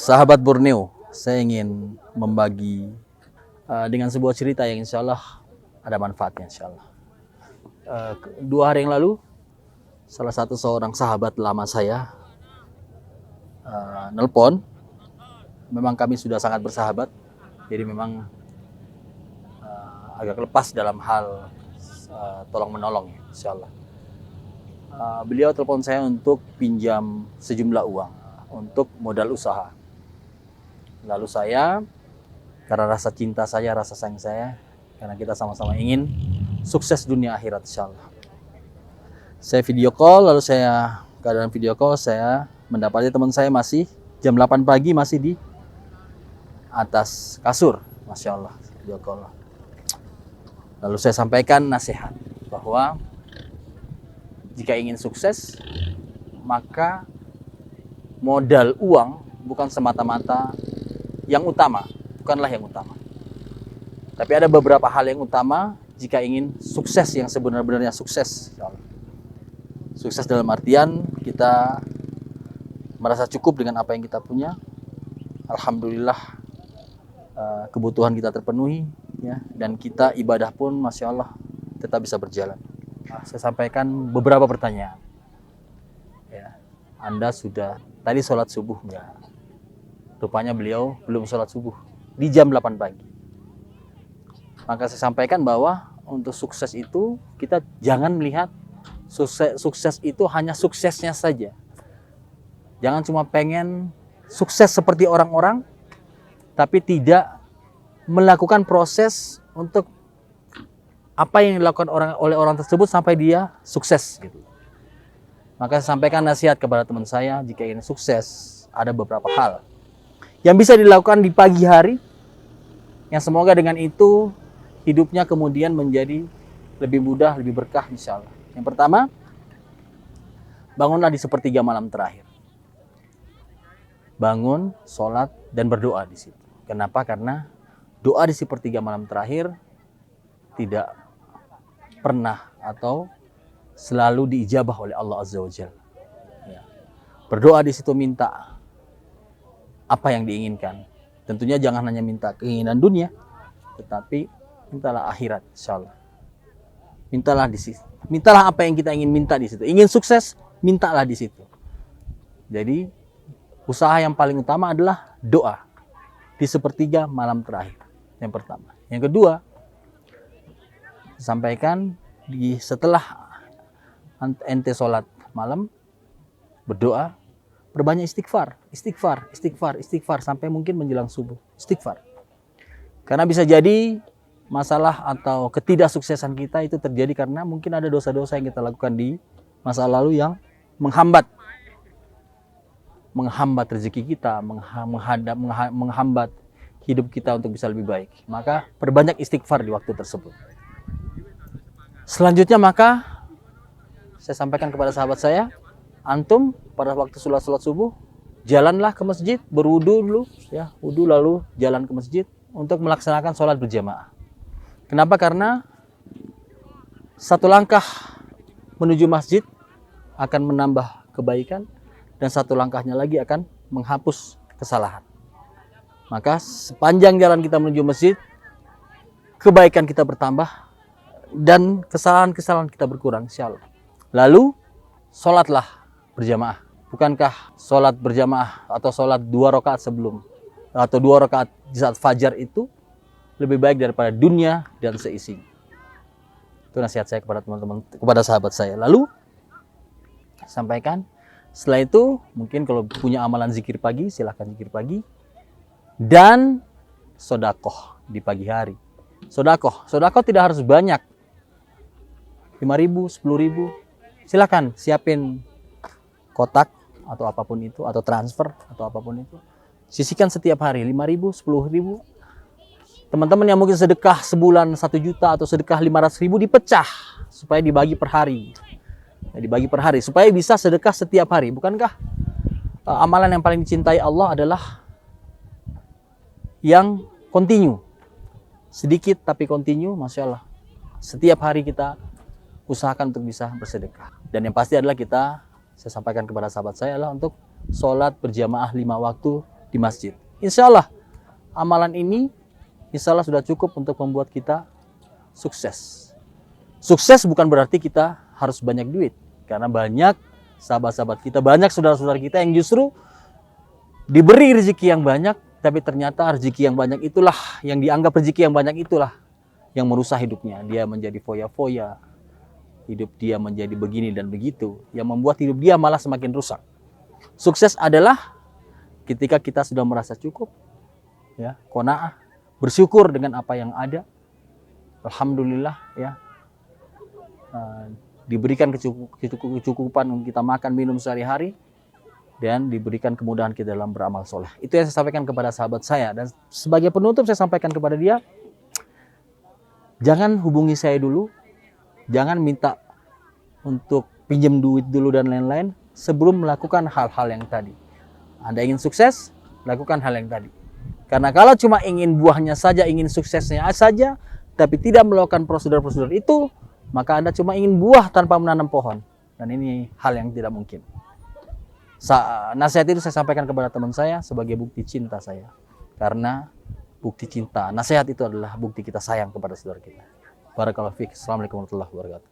Sahabat Borneo, saya ingin membagi dengan sebuah cerita yang insya Allah ada manfaatnya insya Allah. 2 hari yang lalu, salah satu seorang sahabat lama saya nelpon. Memang kami sudah sangat bersahabat, jadi memang agak lepas dalam hal tolong menolong insya Allah. Beliau telepon saya untuk pinjam sejumlah uang untuk modal usaha. Lalu saya, karena rasa cinta saya, rasa sayang saya, karena kita sama-sama ingin sukses dunia akhirat insya Allah, saya video call. Lalu saya keadaan video call, saya mendapati teman saya masih jam 8 pagi masih di atas kasur, Masya Allah, video call. Lalu saya sampaikan nasihat bahwa jika ingin sukses, maka modal uang bukan semata-mata yang utama, bukanlah yang utama. Tapi ada beberapa hal yang utama jika ingin sukses yang sebenarnya sukses. Sukses dalam artian kita merasa cukup dengan apa yang kita punya. Alhamdulillah kebutuhan kita terpenuhi, ya, dan kita ibadah pun Masya Allah tetap bisa berjalan. Saya sampaikan beberapa pertanyaan. Ya, Anda sudah tadi sholat subuh enggak? Rupanya beliau belum sholat subuh di jam 8 pagi. Maka saya sampaikan bahwa untuk sukses itu kita jangan melihat sukses itu hanya suksesnya saja. Jangan cuma pengen sukses seperti orang-orang, tapi tidak melakukan proses untuk apa yang dilakukan oleh orang tersebut sampai dia sukses gitu. Maka saya sampaikan nasihat kepada teman saya, jika ingin sukses ada beberapa hal yang bisa dilakukan di pagi hari, yang semoga dengan itu hidupnya kemudian menjadi lebih mudah, lebih berkah insya Allah. Yang pertama, bangunlah di sepertiga malam terakhir. Bangun, sholat, dan berdoa di situ. Kenapa? Karena doa di sepertiga malam terakhir tidak pernah atau selalu diijabah oleh Allah Azza wa Jalla. Ya. Berdoa di situ minta apa yang diinginkan. Tentunya jangan hanya minta keinginan dunia, tetapi mintalah akhirat insyaallah. Mintalah di situ. Mintalah apa yang kita ingin minta di situ. Ingin sukses, mintalah di situ. Jadi usaha yang paling utama adalah doa di sepertiga malam terakhir. Yang pertama. Yang kedua, sampaikan setelah ente sholat malam, berdoa, berbanyak istighfar sampai mungkin menjelang subuh. Istighfar. Karena bisa jadi masalah atau ketidaksuksesan kita itu terjadi karena mungkin ada dosa-dosa yang kita lakukan di masa lalu yang menghambat rezeki kita, menghambat hidup kita untuk bisa lebih baik. Maka perbanyak istighfar di waktu tersebut. Selanjutnya maka saya sampaikan kepada sahabat saya, antum pada waktu sholat subuh jalanlah ke masjid, berwudu dulu, ya, wudu lalu jalan ke masjid untuk melaksanakan sholat berjamaah. Kenapa? Karena satu langkah menuju masjid akan menambah kebaikan dan satu langkahnya lagi akan menghapus kesalahan. Maka sepanjang jalan kita menuju masjid, kebaikan kita bertambah dan kesalahan-kesalahan kita berkurang insyaallah. Lalu sholatlah berjamaah. Bukankah sholat berjamaah atau sholat 2 rakaat sebelum atau 2 rakaat di saat fajar itu lebih baik daripada dunia dan seisinya? Itu nasihat saya kepada teman-teman, kepada sahabat saya. Lalu sampaikan, setelah itu mungkin kalau punya amalan zikir pagi, silahkan zikir pagi. Dan sodakoh di pagi hari. Sodakoh tidak harus banyak, 5.000, 10.000. Silakan siapin kotak atau apapun itu, atau transfer atau apapun itu. Sisihkan setiap hari 5.000, 10.000. Teman-teman yang mungkin sedekah sebulan 1 juta atau sedekah 500.000 dipecah supaya dibagi per hari. Dibagi per hari supaya bisa sedekah setiap hari. Bukankah amalan yang paling dicintai Allah adalah yang continue, sedikit tapi continue, Masya Allah. Setiap hari kita usahakan untuk bisa bersedekah. Dan yang pasti adalah saya sampaikan kepada sahabat saya adalah untuk sholat berjamaah 5 waktu di masjid. Insya Allah amalan ini insya Allah sudah cukup untuk membuat kita sukses. Sukses bukan berarti kita harus banyak duit, karena banyak sahabat-sahabat kita, banyak saudara-saudara kita yang justru diberi rezeki yang banyak, tapi ternyata rezeki yang banyak itulah, yang dianggap rezeki yang banyak itulah yang merusak hidupnya. Dia menjadi foya-foya, hidup dia menjadi begini dan begitu, yang membuat hidup dia malah semakin rusak. Sukses adalah ketika kita sudah merasa cukup, ya, qanaah, bersyukur dengan apa yang ada. Alhamdulillah, ya, diberikan kecukupan untuk kita makan minum sehari-hari, dan diberikan kemudahan kita dalam beramal soleh. Itu yang saya sampaikan kepada sahabat saya. Dan sebagai penutup saya sampaikan kepada dia, jangan hubungi saya dulu, jangan minta untuk pinjam duit dulu dan lain-lain sebelum melakukan hal-hal yang tadi. Anda ingin sukses, lakukan hal yang tadi. Karena kalau cuma ingin buahnya saja, ingin suksesnya saja, tapi tidak melakukan prosedur-prosedur itu, maka Anda cuma ingin buah tanpa menanam pohon. Dan ini hal yang tidak mungkin. Nasihat itu saya sampaikan kepada teman saya sebagai bukti cinta saya. Karena bukti cinta, nasihat itu adalah bukti kita sayang kepada saudara kita. Barakallahu fiik. Assalamualaikum warahmatullahi wabarakatuh.